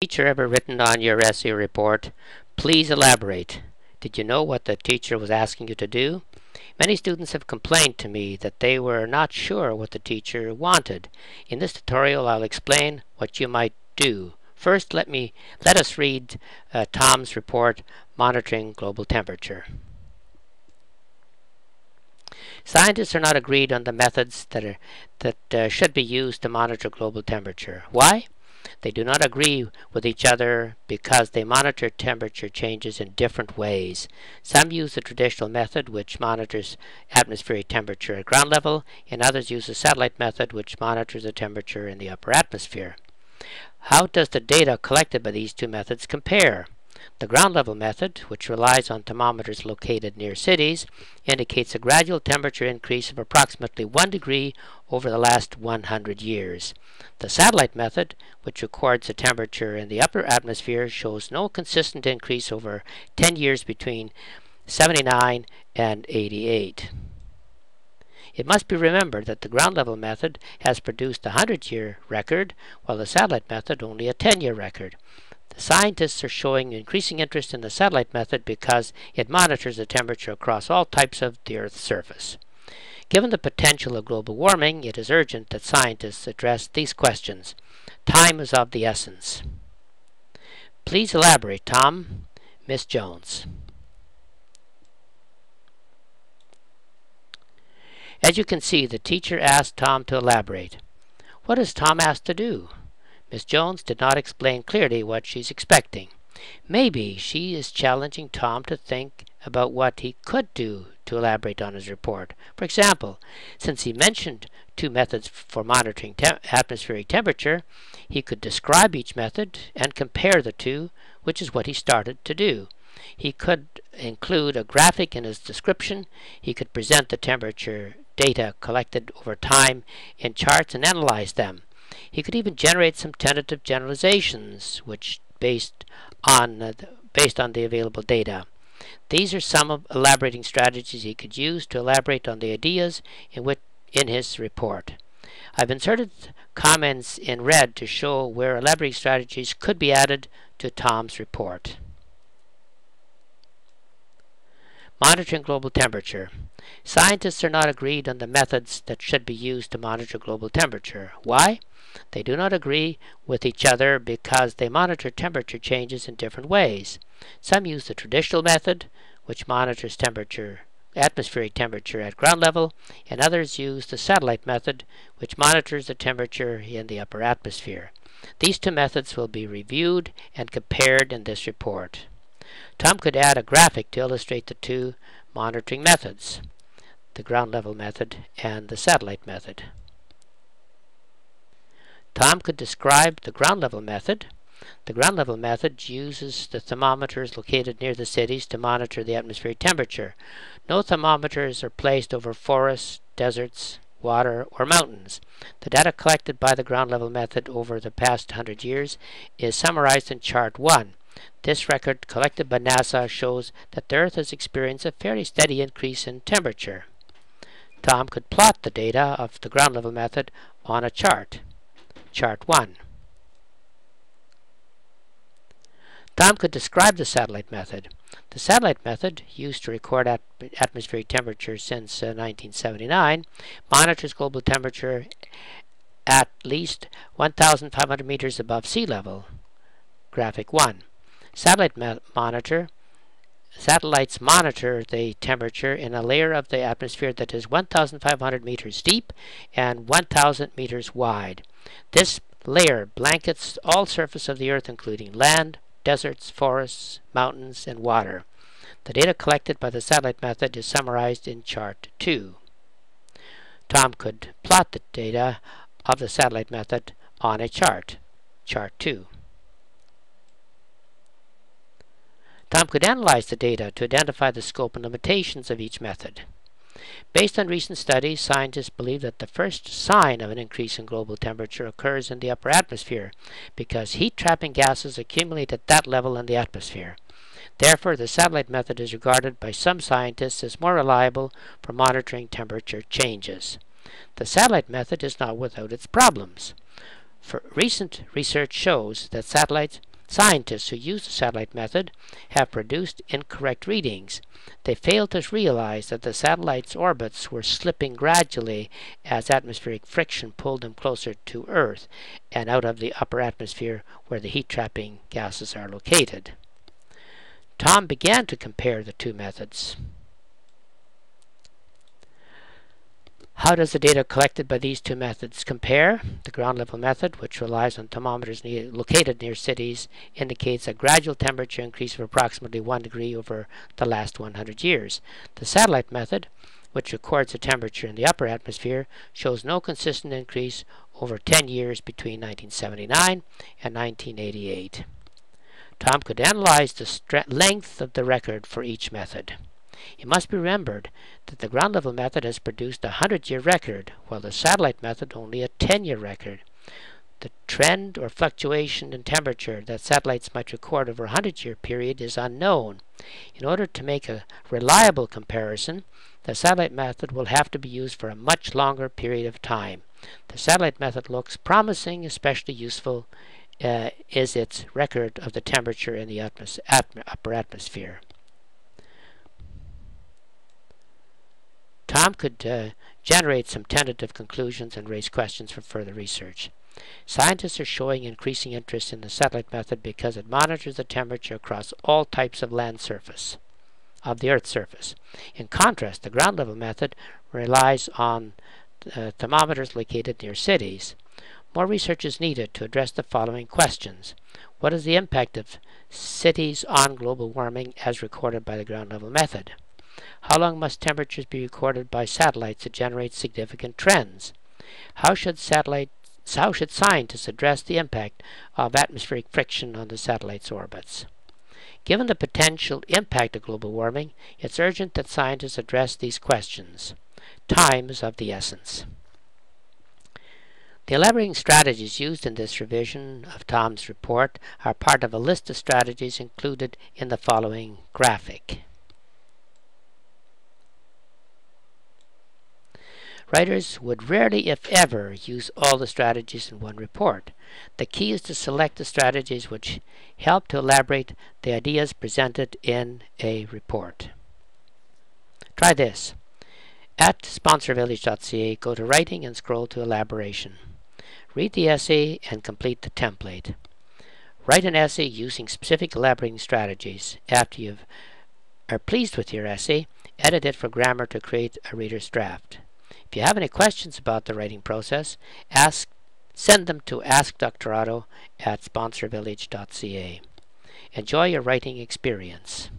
Teacher ever written on your essay report, "Please elaborate"? Did you know what the teacher was asking you to do? Many students have complained to me that they were not sure what the teacher wanted. In this tutorial, I'll explain what you might do. First, let us read Tom's report, Monitoring Global Temperature. Scientists are not agreed on the methods that should be used to monitor global temperature. Why? They do not agree with each other because they monitor temperature changes in different ways. Some use the traditional method, which monitors atmospheric temperature at ground level, and others use the satellite method, which monitors the temperature in the upper atmosphere. How does the data collected by these two methods compare? The ground level method, which relies on thermometers located near cities, indicates a gradual temperature increase of approximately 1 degree over the last 100 years. The satellite method, which records the temperature in the upper atmosphere, shows no consistent increase over 10 years between 79 and 88. It must be remembered that the ground level method has produced a 100-year record, while the satellite method only a 10-year record. The scientists are showing increasing interest in the satellite method because it monitors the temperature across all types of the Earth's surface. Given the potential of global warming, it is urgent that scientists address these questions. Time is of the essence. Please elaborate, Tom. Miss Jones. As you can see, the teacher asked Tom to elaborate. What is Tom asked to do? Miss Jones did not explain clearly what she's expecting. Maybe she is challenging Tom to think about what he could do to elaborate on his report. For example, since he mentioned two methods for monitoring atmospheric temperature, he could describe each method and compare the two, which is what he started to do. He could include a graphic in his description. He could present the temperature data collected over time in charts and analyze them. He could even generate some tentative generalizations, which based on the available data. These are some of elaborating strategies he could use to elaborate on the ideas in his report. I've inserted comments in red to show where elaborating strategies could be added to Tom's report. Monitoring global temperature. Scientists are not agreed on the methods that should be used to monitor global temperature. Why? They do not agree with each other because they monitor temperature changes in different ways. Some use the traditional method, which monitors atmospheric temperature at ground level, and others use the satellite method, which monitors the temperature in the upper atmosphere. These two methods will be reviewed and compared in this report. Tom could add a graphic to illustrate the two monitoring methods, the ground level method and the satellite method. Tom could describe the ground level method. The ground level method uses the thermometers located near the cities to monitor the atmospheric temperature. No thermometers are placed over forests, deserts, water, or mountains. The data collected by the ground level method over the past 100 years is summarized in Chart 1. This record collected by NASA shows that the Earth has experienced a fairly steady increase in temperature. Tom could plot the data of the ground level method on a chart. Chart 1. Tom could describe the satellite method. The satellite method, used to record atmospheric temperature since 1979, monitors global temperature at least 1,500 meters above sea level. Graphic 1. Satellites monitor the temperature in a layer of the atmosphere that is 1,500 meters deep and 1,000 meters wide. This layer blankets all surface of the Earth, including land, deserts, forests, mountains, and water. The data collected by the satellite method is summarized in Chart 2. Tom could plot the data of the satellite method on a chart. Chart 2. Tom could analyze the data to identify the scope and limitations of each method. Based on recent studies, scientists believe that the first sign of an increase in global temperature occurs in the upper atmosphere because heat-trapping gases accumulate at that level in the atmosphere. Therefore, the satellite method is regarded by some scientists as more reliable for monitoring temperature changes. The satellite method is not without its problems. For recent research shows that satellites Scientists who use the satellite method have produced incorrect readings. They failed to realize that the satellite's orbits were slipping gradually as atmospheric friction pulled them closer to Earth and out of the upper atmosphere where the heat-trapping gases are located. Tom began to compare the two methods. How does the data collected by these two methods compare? The ground level method, which relies on thermometers located near cities, indicates a gradual temperature increase of approximately 1 degree over the last 100 years. The satellite method, which records the temperature in the upper atmosphere, shows no consistent increase over 10 years between 1979 and 1988. Tom could analyze the length of the record for each method. It must be remembered that the ground level method has produced a 100-year record, while the satellite method only a 10-year record. The trend or fluctuation in temperature that satellites might record over a 100-year period is unknown. In order to make a reliable comparison, the satellite method will have to be used for a much longer period of time. The satellite method looks promising. Especially useful is its record of the temperature in the upper atmosphere. Tom could generate some tentative conclusions and raise questions for further research. Scientists are showing increasing interest in the satellite method because it monitors the temperature across all types of the Earth's surface. In contrast, the ground level method relies on thermometers located near cities. More research is needed to address the following questions. What is the impact of cities on global warming as recorded by the ground level method? How long must temperatures be recorded by satellites to generate significant trends? How should scientists address the impact of atmospheric friction on the satellite's orbits? Given the potential impact of global warming, it's urgent that scientists address these questions. Time is of the essence. The elaborating strategies used in this revision of Tom's report are part of a list of strategies included in the following graphic. Writers would rarely, if ever, use all the strategies in one report. The key is to select the strategies which help to elaborate the ideas presented in a report. Try this. At sponsorvillage.ca, go to Writing and scroll to Elaboration. Read the essay and complete the template. Write an essay using specific elaborating strategies. After you are pleased with your essay, edit it for grammar to create a reader's draft. If you have any questions about the writing process, send them to askdrotto@sponsorvillage.ca. Enjoy your writing experience.